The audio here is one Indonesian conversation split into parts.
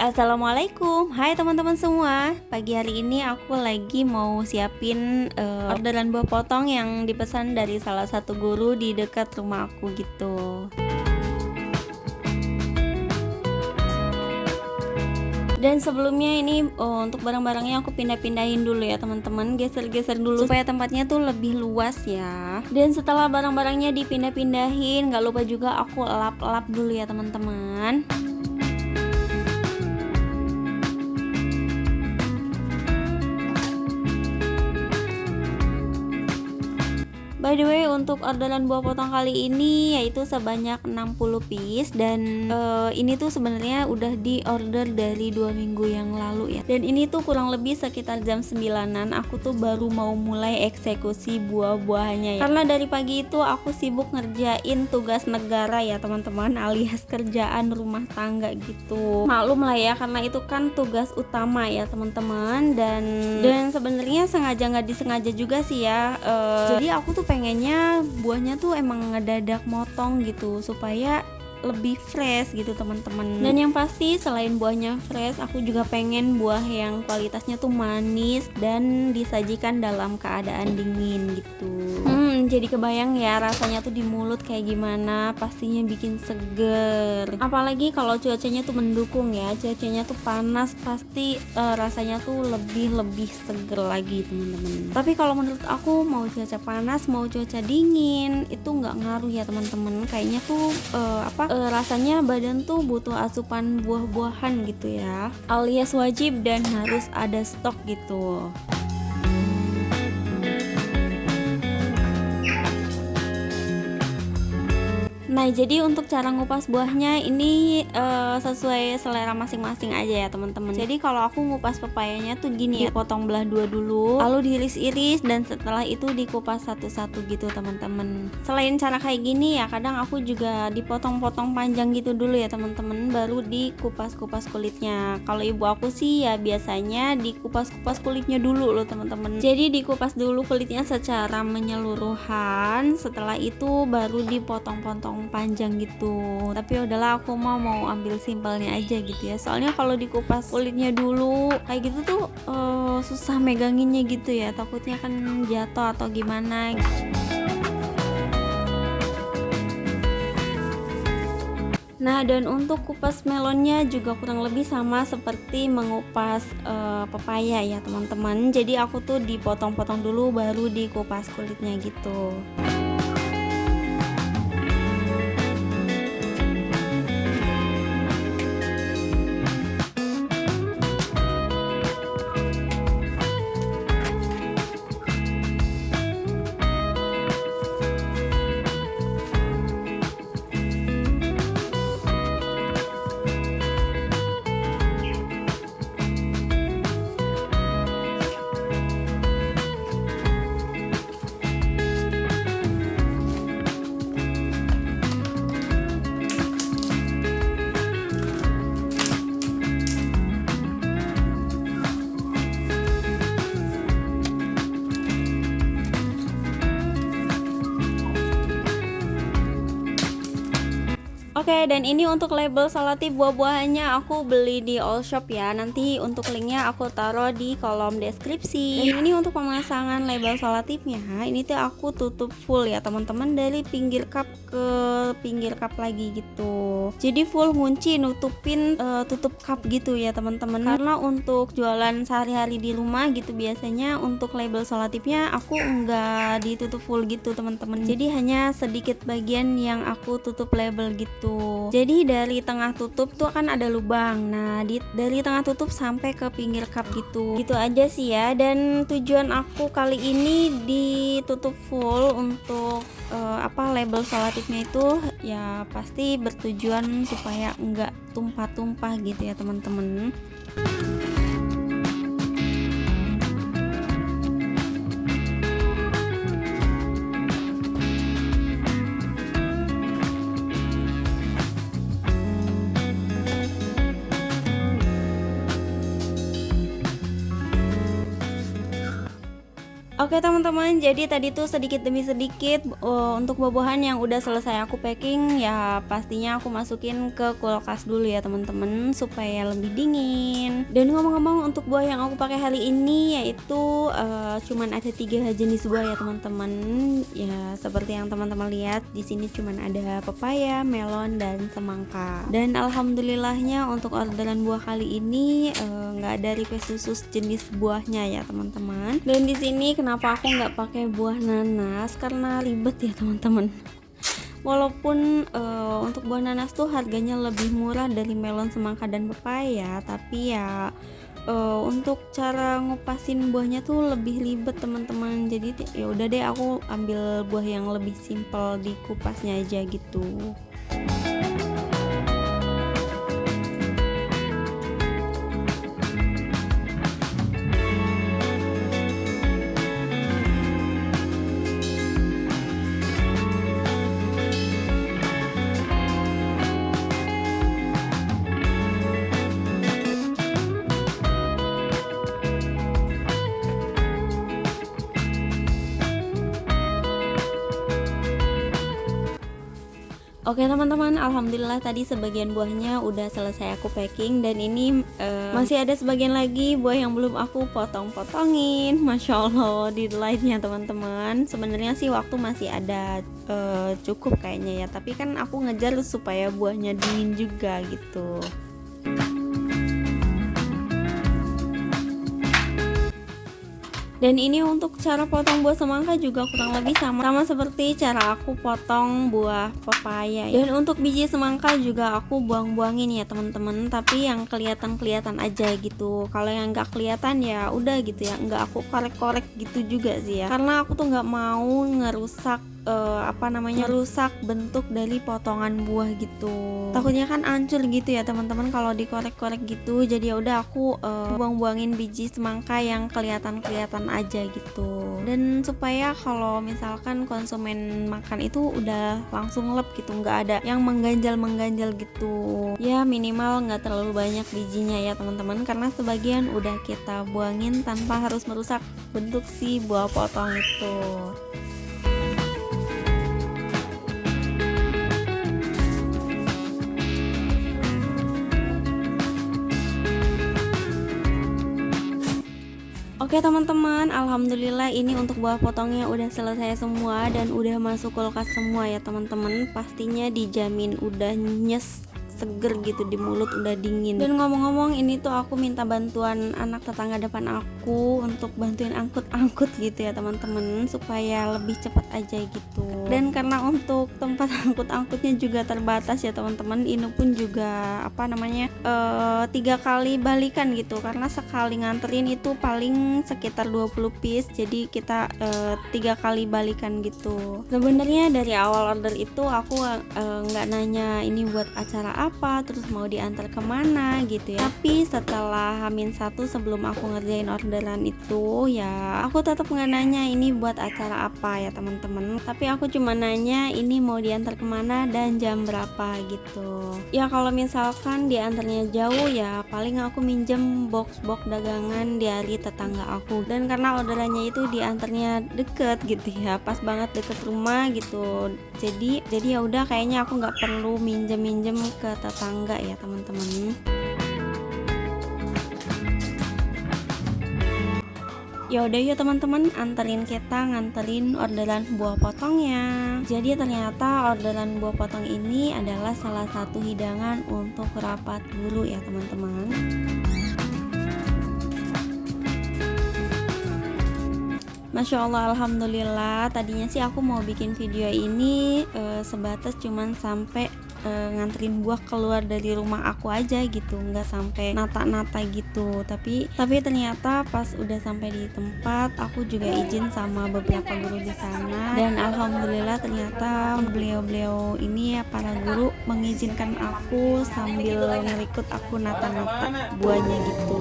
Assalamualaikum, hai teman-teman semua. Pagi hari ini aku lagi mau siapin orderan buah potong yang dipesan dari salah satu guru di dekat rumah aku gitu. Dan sebelumnya ini untuk barang-barangnya aku pindah-pindahin dulu ya teman-teman, geser-geser dulu supaya tempatnya tuh lebih luas ya. Dan setelah barang-barangnya dipindah-pindahin, nggak lupa juga aku elap-elap dulu ya teman-teman. By the way, untuk orderan buah potong kali ini yaitu sebanyak 60 piece dan ini tuh sebenarnya udah di order dari 2 minggu yang lalu ya. Dan ini tuh kurang lebih sekitar jam 9-an aku tuh baru mau mulai eksekusi buah-buahannya ya. Karena dari pagi itu aku sibuk ngerjain tugas negara ya teman-teman, alias kerjaan rumah tangga gitu. Maklum lah ya, karena itu kan tugas utama ya teman-teman, dan sebenarnya sengaja nggak disengaja juga sih ya. Jadi aku tuh pengennya buahnya tuh emang ngedadak motong gitu supaya lebih fresh gitu teman-teman. Dan yang pasti selain buahnya fresh, aku juga pengen buah yang kualitasnya tuh manis dan disajikan dalam keadaan dingin gitu. Jadi kebayang ya rasanya tuh di mulut kayak gimana, pastinya bikin seger. Apalagi kalau cuacanya tuh mendukung ya, cuacanya tuh panas, pasti rasanya tuh lebih seger lagi teman-teman. Tapi kalau menurut aku mau cuaca panas mau cuaca dingin itu nggak ngaruh ya teman-teman. Kayaknya tuh rasanya badan tuh butuh asupan buah-buahan gitu ya, alias wajib dan harus ada stok gitu. Nah, jadi untuk cara ngupas buahnya ini sesuai selera masing-masing aja ya teman-teman. Jadi kalau aku ngupas pepayanya tuh gini ya, potong belah dua dulu, lalu diiris-iris dan setelah itu dikupas satu-satu gitu teman-teman. Selain cara kayak gini ya, kadang aku juga dipotong-potong panjang gitu dulu ya teman-teman, baru dikupas-kupas kulitnya. Kalau ibu aku sih ya biasanya dikupas-kupas kulitnya dulu loh teman-teman. Jadi dikupas dulu kulitnya secara menyeluruhan, setelah itu baru dipotong-potong panjang gitu. Tapi udahlah, aku mau ambil simpelnya aja gitu ya, soalnya kalau dikupas kulitnya dulu kayak gitu tuh susah meganginnya gitu ya, takutnya kan jatuh atau gimana. Nah, dan untuk kupas melonnya juga kurang lebih sama seperti mengupas pepaya ya teman-teman. Jadi aku tuh dipotong-potong dulu baru dikupas kulitnya gitu. Oke, dan ini untuk label salatif buah-buahannya aku beli di All Shop ya. Nanti untuk linknya aku taruh di kolom deskripsi. Dan ini untuk pemasangan label salatifnya, ini tuh aku tutup full ya teman-teman, dari pinggir cup ke pinggir cup lagi gitu. Jadi full ngunci, nutupin tutup cup gitu ya teman-teman. Karena untuk jualan sehari-hari di rumah gitu biasanya untuk label salatifnya aku enggak ditutup full gitu teman-teman. Jadi hanya sedikit bagian yang aku tutup label gitu. Jadi dari tengah tutup tuh kan ada lubang. Nah, dari tengah tutup sampai ke pinggir cup gitu. Gitu aja sih ya. Dan tujuan aku kali ini ditutup full untuk label salatifnya itu ya pasti bertujuan supaya enggak tumpah-tumpah gitu ya teman-teman. Oke teman-teman, jadi tadi tuh sedikit demi sedikit untuk buah-buahan yang udah selesai aku packing ya pastinya aku masukin ke kulkas dulu ya teman-teman supaya lebih dingin. Dan ngomong-ngomong untuk buah yang aku pakai hari ini yaitu cuman ada 3 jenis buah ya teman-teman. Ya seperti yang teman-teman lihat di sini cuman ada pepaya, melon dan semangka. Dan alhamdulillahnya untuk orderan buah kali ini nggak ada request khusus jenis buahnya ya teman-teman. Dan di sini kenapa aku nggak pakai buah nanas karena ribet ya teman-teman. Walaupun untuk buah nanas tuh harganya lebih murah dari melon, semangka dan pepaya, tapi ya untuk cara ngupasin buahnya tuh lebih ribet teman-teman. Jadi ya udah deh aku ambil buah yang lebih simpel di kupasnya aja gitu. Oke teman-teman, alhamdulillah tadi sebagian buahnya udah selesai aku packing dan ini masih ada sebagian lagi buah yang belum aku potong-potongin. Masya Allah, deadline-nya teman-teman. Sebenarnya sih waktu masih ada cukup kayaknya ya, tapi kan aku ngejar supaya buahnya dingin juga gitu. Dan ini untuk cara potong buah semangka juga kurang lebih sama seperti cara aku potong buah pepaya ya. Dan untuk biji semangka juga aku buang-buangin ya teman-teman, tapi yang kelihatan aja gitu. Kalau yang nggak kelihatan ya udah gitu ya, nggak aku korek-korek gitu juga sih ya, karena aku tuh nggak mau ngerusak rusak bentuk dari potongan buah gitu. Takutnya kan hancur gitu ya teman-teman kalau dikorek-korek gitu. Jadi ya udah aku buang-buangin biji semangka yang kelihatan aja gitu. Dan supaya kalau misalkan konsumen makan itu udah langsung lep gitu, nggak ada yang mengganjal gitu. Ya minimal nggak terlalu banyak bijinya ya teman-teman, karena sebagian udah kita buangin tanpa harus merusak bentuk si buah potong itu. Oke teman-teman, alhamdulillah ini untuk buah potongnya udah selesai semua dan udah masuk kulkas semua ya teman-teman. Pastinya dijamin udah nyes, seger gitu di mulut, udah dingin. Dan ngomong-ngomong ini tuh aku minta bantuan anak tetangga depan aku untuk bantuin angkut gitu ya teman-teman, supaya lebih cepat aja gitu. Dan karena untuk tempat angkut-angkutnya juga terbatas ya teman-teman, ini pun juga 3 kali balikan gitu, karena sekali nganterin itu paling sekitar 20 piece, jadi kita 3 kali balikan gitu. Sebenarnya dari awal order itu aku nggak nanya ini buat acara apa, terus mau diantar kemana gitu ya. Tapi setelah H-1 sebelum aku ngerjain orderan itu ya aku tetap nggak nanya ini buat acara apa ya teman-teman, tapi aku cuma nanya ini mau diantar kemana dan jam berapa gitu. Ya kalau misalkan diantarnya jauh ya paling aku minjem box dagangan dari tetangga aku, dan karena orderannya itu diantarnya deket gitu ya, pas banget deket rumah gitu, jadi ya udah kayaknya aku nggak perlu minjem ke tetangga ya teman-teman. Ya udah yuk teman-teman, nganterin orderan buah potongnya. Jadi ternyata orderan buah potong ini adalah salah satu hidangan untuk rapat guru ya teman-teman. Masya Allah, alhamdulillah. Tadinya sih aku mau bikin video ini sebatas cuman sampai nganterin buah keluar dari rumah aku aja gitu, nggak sampai nata gitu. Tapi ternyata pas udah sampai di tempat aku juga izin sama beberapa guru di sana, dan alhamdulillah ternyata beliau ini ya para guru mengizinkan aku sambil ngerikut aku nata buahnya gitu.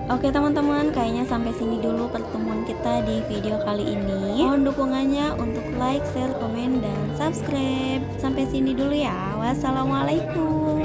Oke teman-teman, kayaknya sampai sini dulu pertemuan kita di video kali ini. Mohon dukungannya untuk like, share, komen, dan subscribe. Sampai sini dulu ya. Wassalamualaikum.